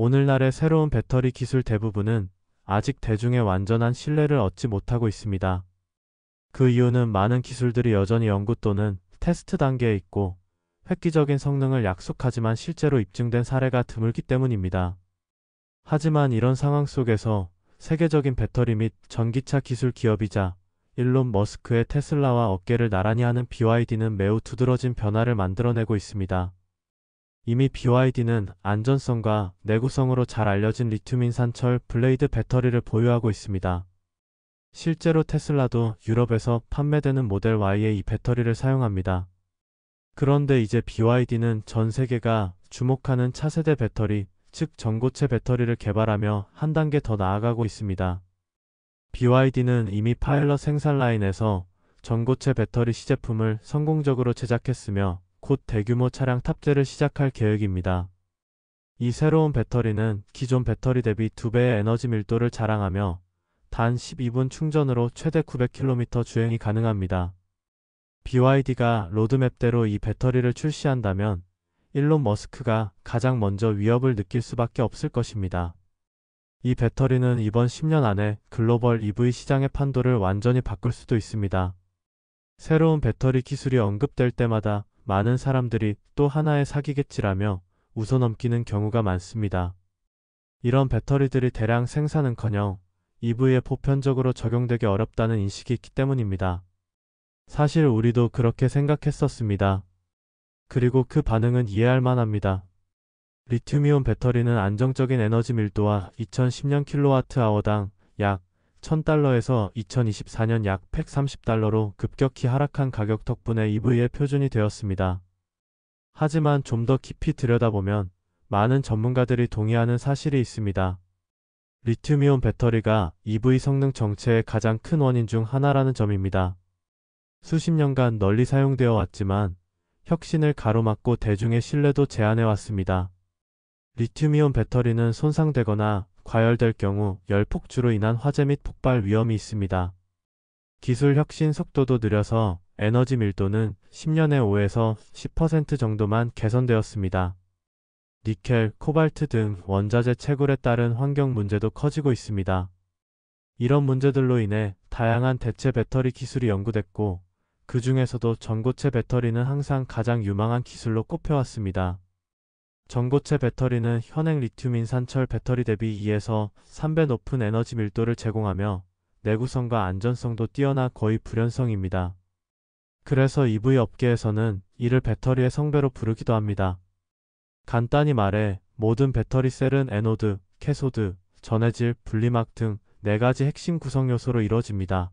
오늘날의 새로운 배터리 기술 대부분은 아직 대중의 완전한 신뢰를 얻지 못하고 있습니다. 그 이유는 많은 기술들이 여전히 연구 또는 테스트 단계에 있고 획기적인 성능을 약속하지만 실제로 입증된 사례가 드물기 때문입니다. 하지만 이런 상황 속에서 세계적인 배터리 및 전기차 기술 기업이자 일론 머스크의 테슬라와 어깨를 나란히 하는 BYD는 매우 두드러진 변화를 만들어내고 있습니다. 이미 BYD는 안전성과 내구성으로 잘 알려진 리튬 인산철 블레이드 배터리를 보유하고 있습니다. 실제로 테슬라도 유럽에서 판매되는 모델 Y의 이 배터리를 사용합니다. 그런데 이제 BYD는 전 세계가 주목하는 차세대 배터리, 즉 전고체 배터리를 개발하며 한 단계 더 나아가고 있습니다. BYD는 이미 파일럿 생산 라인에서 전고체 배터리 시제품을 성공적으로 제작했으며 곧 대규모 차량 탑재를 시작할 계획입니다. 이 새로운 배터리는 기존 배터리 대비 2배의 에너지 밀도를 자랑하며 단 12분 충전으로 최대 900km 주행이 가능합니다. BYD가 로드맵대로 이 배터리를 출시한다면 일론 머스크가 가장 먼저 위협을 느낄 수밖에 없을 것입니다. 이 배터리는 이번 10년 안에 글로벌 EV 시장의 판도를 완전히 바꿀 수도 있습니다. 새로운 배터리 기술이 언급될 때마다 많은 사람들이 또 하나의 사기겠지라며 웃어넘기는 경우가 많습니다. 이런 배터리들이 대량 생산은커녕 EV에 보편적으로 적용되기 어렵다는 인식이 있기 때문입니다. 사실 우리도 그렇게 생각했었습니다. 그리고 그 반응은 이해할 만합니다. 리튬이온 배터리는 안정적인 에너지 밀도와 2010년 kWh당 약 1000달러에서 2024년 약 130달러로 급격히 하락한 가격 덕분에 EV의 표준이 되었습니다. 하지만 좀 더 깊이 들여다보면 많은 전문가들이 동의하는 사실이 있습니다. 리튬이온 배터리가 EV 성능 정체의 가장 큰 원인 중 하나라는 점입니다. 수십 년간 널리 사용되어 왔지만 혁신을 가로막고 대중의 신뢰도 제한해왔습니다. 리튬이온 배터리는 손상되거나 과열될 경우 열 폭주로 인한 화재 및 폭발 위험이 있습니다. 기술 혁신 속도도 느려서 에너지 밀도는 10년에 5에서 10% 정도만 개선되었습니다. 니켈, 코발트 등 원자재 채굴에 따른 환경 문제도 커지고 있습니다. 이런 문제들로 인해 다양한 대체 배터리 기술이 연구됐고 그 중에서도 전고체 배터리는 항상 가장 유망한 기술로 꼽혀왔습니다. 전고체 배터리는 현행 리튬 인산철 배터리 대비 2에서 3배 높은 에너지 밀도를 제공하며 내구성과 안전성도 뛰어나 거의 불연성입니다. 그래서 EV 업계에서는 이를 배터리의 성배로 부르기도 합니다. 간단히 말해 모든 배터리 셀은 에노드, 캐소드, 전해질, 분리막 등 4가지 핵심 구성 요소로 이루어집니다.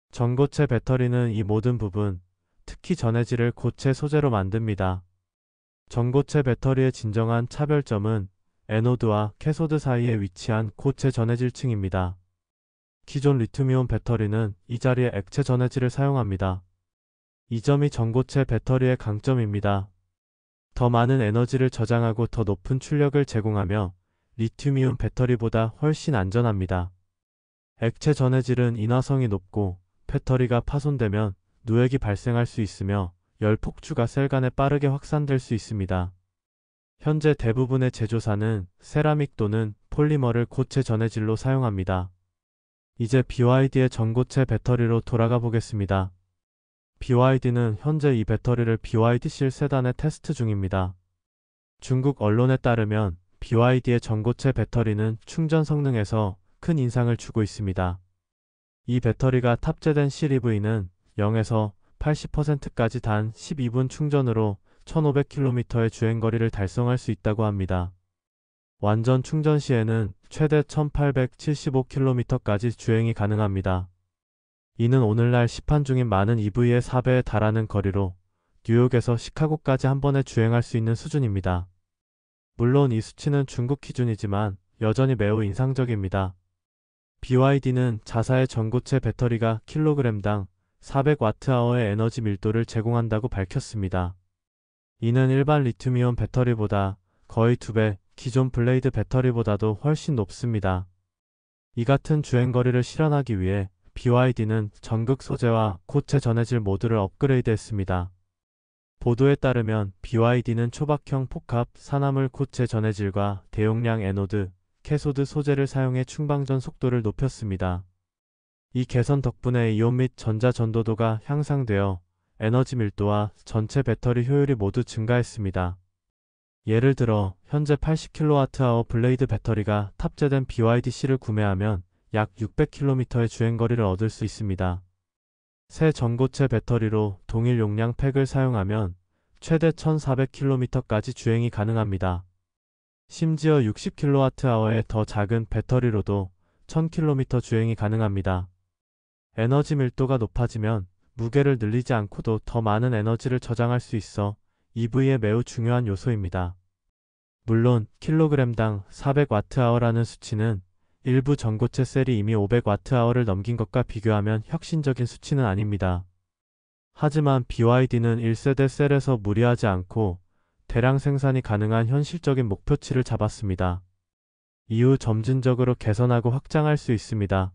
전고체 배터리는 이 모든 부분, 특히 전해질을 고체 소재로 만듭니다. 전고체 배터리의 진정한 차별점은 에노드와 캐소드 사이에 위치한 고체 전해질층입니다. 기존 리튬이온 배터리는 이 자리에 액체 전해질을 사용합니다. 이 점이 전고체 배터리의 강점입니다. 더 많은 에너지를 저장하고 더 높은 출력을 제공하며 리튬이온 배터리보다 훨씬 안전합니다. 액체 전해질은 인화성이 높고 배터리가 파손되면 누액이 발생할 수 있으며 열 폭주가 셀 간에 빠르게 확산될 수 있습니다. 현재 대부분의 제조사는 세라믹 또는 폴리머를 고체 전해질로 사용합니다. 이제 BYD의 전고체 배터리로 돌아가 보겠습니다. BYD는 현재 이 배터리를 BYD-실 세단에 테스트 중입니다. 중국 언론에 따르면 BYD의 전고체 배터리는 충전 성능에서 큰 인상을 주고 있습니다. 이 배터리가 탑재된 실 EV는 0에서 80%까지 단 12분 충전으로 1500km의 주행거리를 달성할 수 있다고 합니다. 완전 충전 시에는 최대 1875km까지 주행이 가능합니다. 이는 오늘날 시판 중인 많은 EV의 4배에 달하는 거리로 뉴욕에서 시카고까지 한 번에 주행할 수 있는 수준입니다. 물론 이 수치는 중국 기준이지만 여전히 매우 인상적입니다. BYD는 자사의 전고체 배터리가 킬로그램당 400Wh의 에너지 밀도를 제공한다고 밝혔습니다. 이는 일반 리튬이온 배터리보다 거의 2배, 기존 블레이드 배터리보다도 훨씬 높습니다. 이 같은 주행거리를 실현하기 위해 BYD는 전극 소재와 고체 전해질 모두를 업그레이드했습니다. 보도에 따르면 BYD는 초박형 복합 산화물 고체 전해질과 대용량 애노드, 캐소드 소재를 사용해 충방전 속도를 높였습니다. 이 개선 덕분에 이온 및 전자 전도도가 향상되어 에너지 밀도와 전체 배터리 효율이 모두 증가했습니다. 예를 들어 현재 80kWh 블레이드 배터리가 탑재된 BYD-C를 구매하면 약 600km의 주행거리를 얻을 수 있습니다. 새 전고체 배터리로 동일 용량 팩을 사용하면 최대 1400km까지 주행이 가능합니다. 심지어 60kWh의 더 작은 배터리로도 1000km 주행이 가능합니다. 에너지 밀도가 높아지면 무게를 늘리지 않고도 더 많은 에너지를 저장할 수 있어 EV에 매우 중요한 요소입니다. 물론 킬로그램당 400Wh라는 수치는 일부 전고체 셀이 이미 500Wh를 넘긴 것과 비교하면 혁신적인 수치는 아닙니다. 하지만 BYD는 1세대 셀에서 무리하지 않고 대량 생산이 가능한 현실적인 목표치를 잡았습니다. 이후 점진적으로 개선하고 확장할 수 있습니다.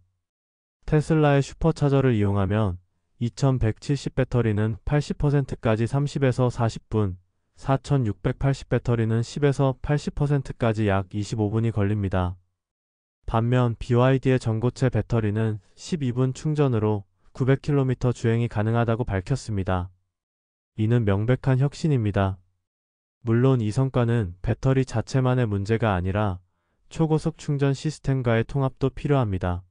테슬라의 슈퍼차저를 이용하면 2170 배터리는 80%까지 30에서 40분, 4680 배터리는 10에서 80%까지 약 25분이 걸립니다. 반면 BYD의 전고체 배터리는 12분 충전으로 900km 주행이 가능하다고 밝혔습니다. 이는 명백한 혁신입니다. 물론 이 성과는 배터리 자체만의 문제가 아니라 초고속 충전 시스템과의 통합도 필요합니다.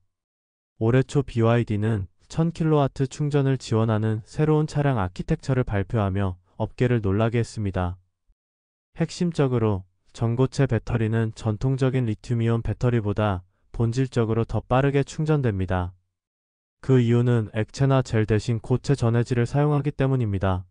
올해 초 BYD는 1000kW 충전을 지원하는 새로운 차량 아키텍처를 발표하며 업계를 놀라게 했습니다. 핵심적으로 전고체 배터리는 전통적인 리튬이온 배터리보다 본질적으로 더 빠르게 충전됩니다. 그 이유는 액체나 젤 대신 고체 전해질을 사용하기 때문입니다.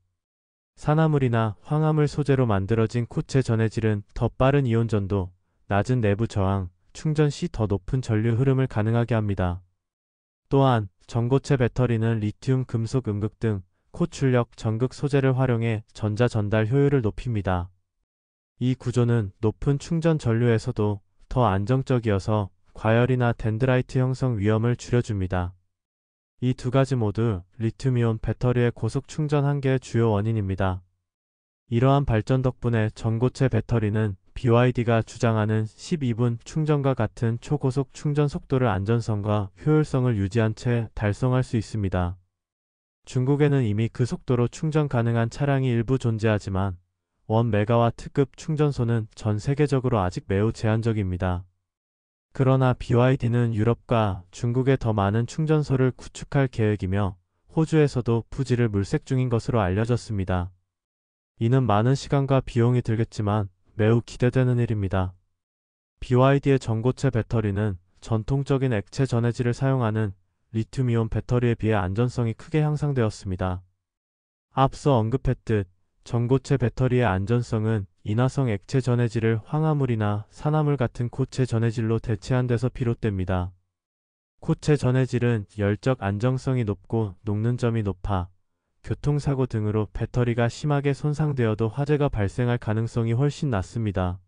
산화물이나 황화물 소재로 만들어진 고체 전해질은 더 빠른 이온 전도, 낮은 내부 저항, 충전 시 더 높은 전류 흐름을 가능하게 합니다. 또한 전고체 배터리는 리튬, 금속, 음극 등 고출력 전극 소재를 활용해 전자 전달 효율을 높입니다. 이 구조는 높은 충전 전류에서도 더 안정적이어서 과열이나 덴드라이트 형성 위험을 줄여줍니다. 이 두 가지 모두 리튬이온 배터리의 고속 충전 한계의 주요 원인입니다. 이러한 발전 덕분에 전고체 배터리는 BYD가 주장하는 12분 충전과 같은 초고속 충전 속도를 안전성과 효율성을 유지한 채 달성할 수 있습니다. 중국에는 이미 그 속도로 충전 가능한 차량이 일부 존재하지만 1메가와트급 충전소는 전 세계적으로 아직 매우 제한적입니다. 그러나 BYD는 유럽과 중국에 더 많은 충전소를 구축할 계획이며 호주에서도 부지를 물색 중인 것으로 알려졌습니다. 이는 많은 시간과 비용이 들겠지만 매우 기대되는 일입니다. BYD의 전고체 배터리는 전통적인 액체 전해질을 사용하는 리튬이온 배터리에 비해 안전성이 크게 향상되었습니다. 앞서 언급했듯 전고체 배터리의 안전성은 인화성 액체 전해질을 황화물이나 산화물 같은 고체 전해질로 대체한 데서 비롯됩니다. 고체 전해질은 열적 안정성이 높고 녹는 점이 높아 교통사고 등으로 배터리가 심하게 손상되어도 화재가 발생할 가능성이 훨씬 낮습니다.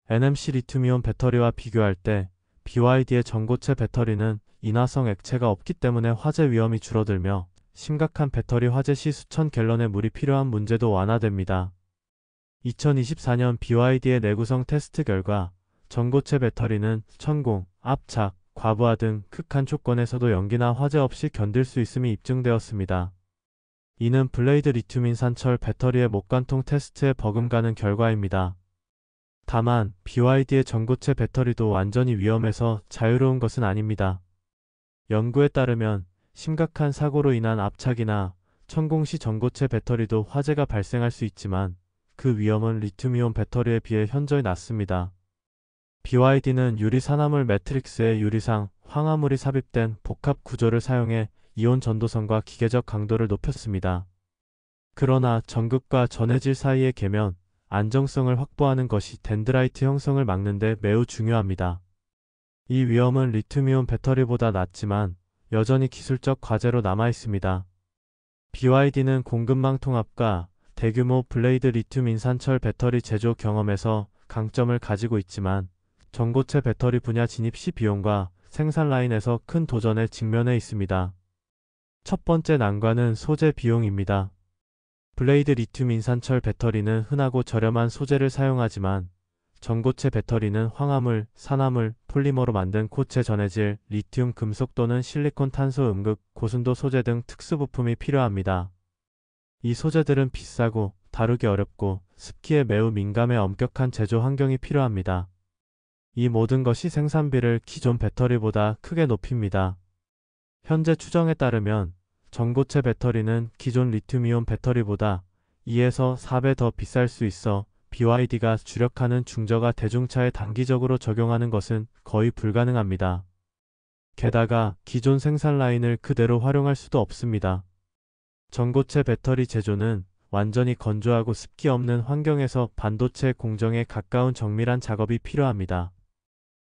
NMC 리튬이온 배터리와 비교할 때 BYD의 전고체 배터리는 인화성 액체가 없기 때문에 화재 위험이 줄어들며 심각한 배터리 화재 시 수천 갤런의 물이 필요한 문제도 완화됩니다. 2024년 BYD의 내구성 테스트 결과 전고체 배터리는 천공, 압착, 과부하 등 극한 조건에서도 연기나 화재 없이 견딜 수 있음이 입증되었습니다. 이는 블레이드 리튬인 산철 배터리의 목관통 테스트에 버금가는 결과입니다. 다만 BYD의 전고체 배터리도 완전히 위험에서 자유로운 것은 아닙니다. 연구에 따르면 심각한 사고로 인한 압착이나 천공시 전고체 배터리도 화재가 발생할 수 있지만 그 위험은 리튬이온 배터리에 비해 현저히 낮습니다. BYD는 유리 산화물 매트릭스에 유리상, 황화물이 삽입된 복합 구조를 사용해 이온 전도성과 기계적 강도를 높였습니다. 그러나 전극과 전해질 사이의 계면, 안정성을 확보하는 것이 덴드라이트 형성을 막는 데 매우 중요합니다. 이 위험은 리튬이온 배터리보다 낮지만 여전히 기술적 과제로 남아 있습니다. BYD는 공급망 통합과 대규모 블레이드 리튬 인산철 배터리 제조 경험에서 강점을 가지고 있지만 전고체 배터리 분야 진입 시 비용과 생산 라인에서 큰 도전에 직면해 있습니다. 첫 번째 난관은 소재 비용입니다. 블레이드 리튬 인산철 배터리는 흔하고 저렴한 소재를 사용하지만 전고체 배터리는 황화물, 산화물, 폴리머로 만든 고체 전해질, 리튬 금속 또는 실리콘 탄소 음극, 고순도 소재 등 특수 부품이 필요합니다. 이 소재들은 비싸고 다루기 어렵고 습기에 매우 민감해 엄격한 제조 환경이 필요합니다. 이 모든 것이 생산비를 기존 배터리보다 크게 높입니다. 현재 추정에 따르면 전고체 배터리는 기존 리튬이온 배터리보다 2에서 4배 더 비쌀 수 있어 BYD가 주력하는 중저가 대중차에 단기적으로 적용하는 것은 거의 불가능합니다. 게다가 기존 생산 라인을 그대로 활용할 수도 없습니다. 전고체 배터리 제조는 완전히 건조하고 습기 없는 환경에서 반도체 공정에 가까운 정밀한 작업이 필요합니다.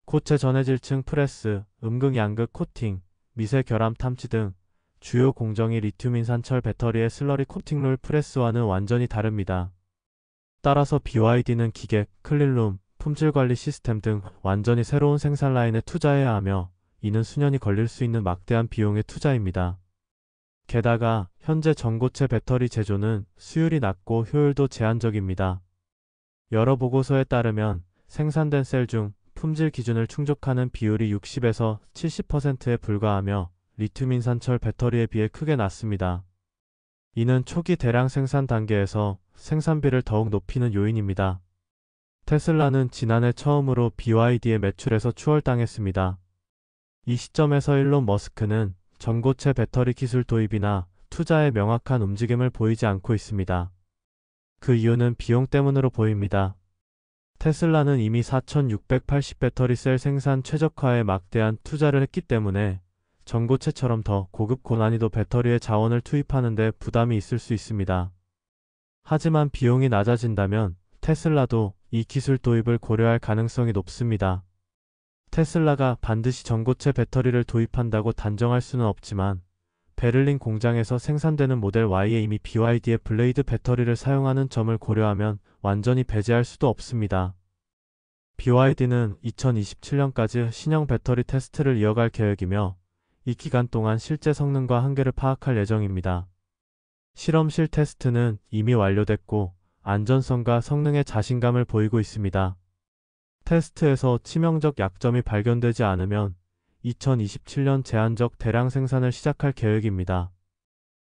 고체 전해질층 프레스, 음극 양극 코팅, 미세 결함 탐지 등 주요 공정이 리튬 인산철 배터리의 슬러리 코팅롤 프레스와는 완전히 다릅니다. 따라서 BYD는 기계, 클린룸, 품질 관리 시스템 등 완전히 새로운 생산 라인에 투자해야 하며 이는 수년이 걸릴 수 있는 막대한 비용의 투자입니다. 게다가 현재 전고체 배터리 제조는 수율이 낮고 효율도 제한적입니다. 여러 보고서에 따르면 생산된 셀 중 품질 기준을 충족하는 비율이 60에서 70%에 불과하며 리튬 인산철 배터리에 비해 크게 낮습니다. 이는 초기 대량 생산 단계에서 생산비를 더욱 높이는 요인입니다. 테슬라는 지난해 처음으로 BYD의 매출에서 추월당했습니다. 이 시점에서 일론 머스크는 전고체 배터리 기술 도입이나 투자에 명확한 움직임을 보이지 않고 있습니다. 그 이유는 비용 때문으로 보입니다. 테슬라는 이미 4680 배터리 셀 생산 최적화에 막대한 투자를 했기 때문에 전고체처럼 더 고급 고난이도 배터리의 자원을 투입하는 데 부담이 있을 수 있습니다. 하지만 비용이 낮아진다면 테슬라도 이 기술 도입을 고려할 가능성이 높습니다. 테슬라가 반드시 전고체 배터리를 도입한다고 단정할 수는 없지만 베를린 공장에서 생산되는 모델 Y에 이미 BYD의 블레이드 배터리를 사용하는 점을 고려하면 완전히 배제할 수도 없습니다. BYD는 2027년까지 신형 배터리 테스트를 이어갈 계획이며 이 기간 동안 실제 성능과 한계를 파악할 예정입니다. 실험실 테스트는 이미 완료됐고 안전성과 성능에 자신감을 보이고 있습니다. 테스트에서 치명적 약점이 발견되지 않으면 2027년 제한적 대량 생산을 시작할 계획입니다.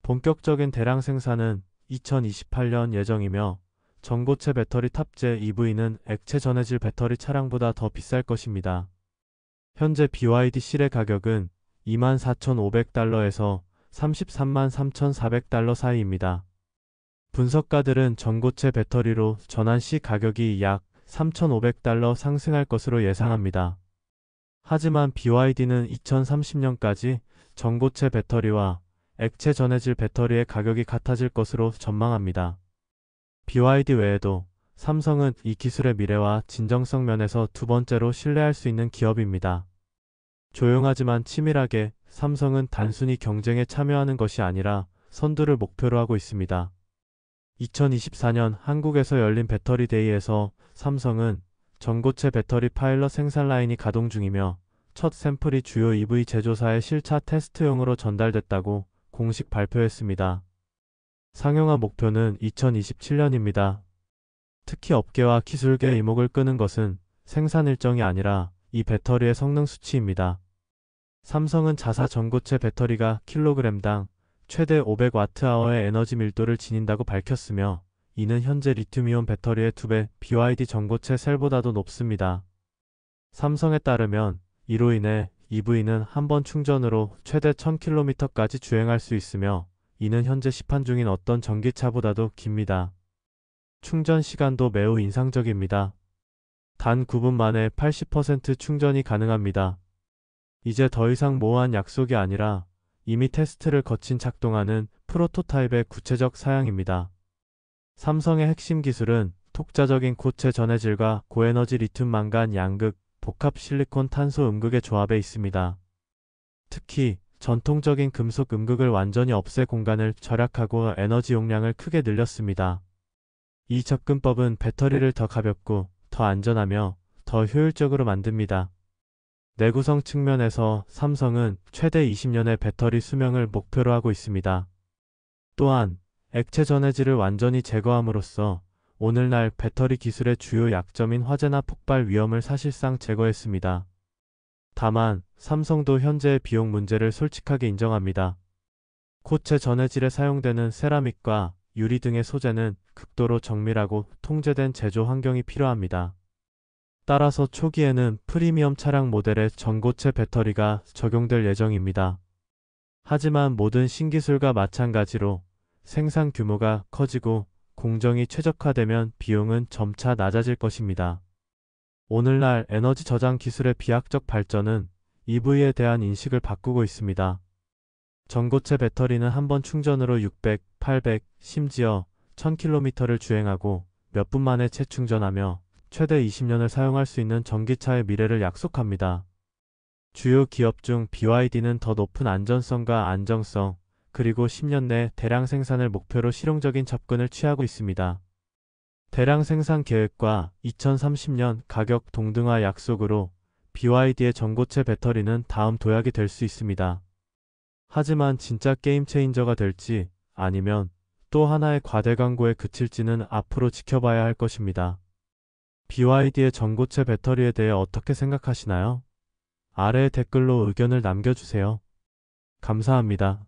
본격적인 대량 생산은 2028년 예정이며 전고체 배터리 탑재 EV는 액체 전해질 배터리 차량보다 더 비쌀 것입니다. 현재 BYD 실의 가격은 24,500달러에서 33만 3,400달러 사이입니다. 분석가들은 전고체 배터리로 전환 시 가격이 약 3,500달러 상승할 것으로 예상합니다. 하지만 BYD는 2030년까지 전고체 배터리와 액체 전해질 배터리의 가격이 같아질 것으로 전망합니다. BYD 외에도 삼성은 이 기술의 미래와 진정성 면에서 두 번째로 신뢰할 수 있는 기업입니다. 조용하지만 치밀하게 삼성은 단순히 경쟁에 참여하는 것이 아니라 선두를 목표로 하고 있습니다. 2024년 한국에서 열린 배터리 데이에서 삼성은 전고체 배터리 파일럿 생산 라인이 가동 중이며 첫 샘플이 주요 EV 제조사의 실차 테스트용으로 전달됐다고 공식 발표했습니다. 상용화 목표는 2027년입니다. 특히 업계와 기술계의 이목을 끄는 것은 생산 일정이 아니라 이 배터리의 성능 수치입니다. 삼성은 자사 전고체 배터리가 킬로그램당 최대 500Wh의 에너지 밀도를 지닌다고 밝혔으며 이는 현재 리튬이온 배터리의 2배 BYD 전고체 셀보다도 높습니다. 삼성에 따르면 이로 인해 EV는 한 번 충전으로 최대 1000km까지 주행할 수 있으며 이는 현재 시판 중인 어떤 전기차보다도 깁니다. 충전 시간도 매우 인상적입니다. 단 9분 만에 80% 충전이 가능합니다. 이제 더 이상 모호한 약속이 아니라 이미 테스트를 거친 작동하는 프로토타입의 구체적 사양입니다. 삼성의 핵심 기술은 독자적인 고체 전해질과 고에너지 리튬 망간 양극, 복합 실리콘 탄소 음극의 조합에 있습니다. 특히 전통적인 금속 음극을 완전히 없애 공간을 절약하고 에너지 용량을 크게 늘렸습니다. 이 접근법은 배터리를 더 가볍고 더 안전하며 더 효율적으로 만듭니다. 내구성 측면에서 삼성은 최대 20년의 배터리 수명을 목표로 하고 있습니다. 또한 액체 전해질을 완전히 제거함으로써 오늘날 배터리 기술의 주요 약점인 화재나 폭발 위험을 사실상 제거했습니다. 다만 삼성도 현재의 비용 문제를 솔직하게 인정합니다. 고체 전해질에 사용되는 세라믹과 유리 등의 소재는 극도로 정밀하고 통제된 제조 환경이 필요합니다. 따라서 초기에는 프리미엄 차량 모델의 전고체 배터리가 적용될 예정입니다. 하지만 모든 신기술과 마찬가지로 생산 규모가 커지고 공정이 최적화되면 비용은 점차 낮아질 것입니다. 오늘날 에너지 저장 기술의 비약적 발전은 EV에 대한 인식을 바꾸고 있습니다. 전고체 배터리는 한 번 충전으로 600, 800, 심지어 1000km를 주행하고 몇 분 만에 재충전하며 최대 20년을 사용할 수 있는 전기차의 미래를 약속합니다. 주요 기업 중 BYD는 더 높은 안전성과 안정성, 그리고 10년 내 대량 생산을 목표로 실용적인 접근을 취하고 있습니다. 대량 생산 계획과 2030년 가격 동등화 약속으로 BYD의 전고체 배터리는 다음 도약이 될 수 있습니다. 하지만 진짜 게임 체인저가 될지 아니면 또 하나의 과대 광고에 그칠지는 앞으로 지켜봐야 할 것입니다. BYD의 전고체 배터리에 대해 어떻게 생각하시나요? 아래 댓글로 의견을 남겨주세요. 감사합니다.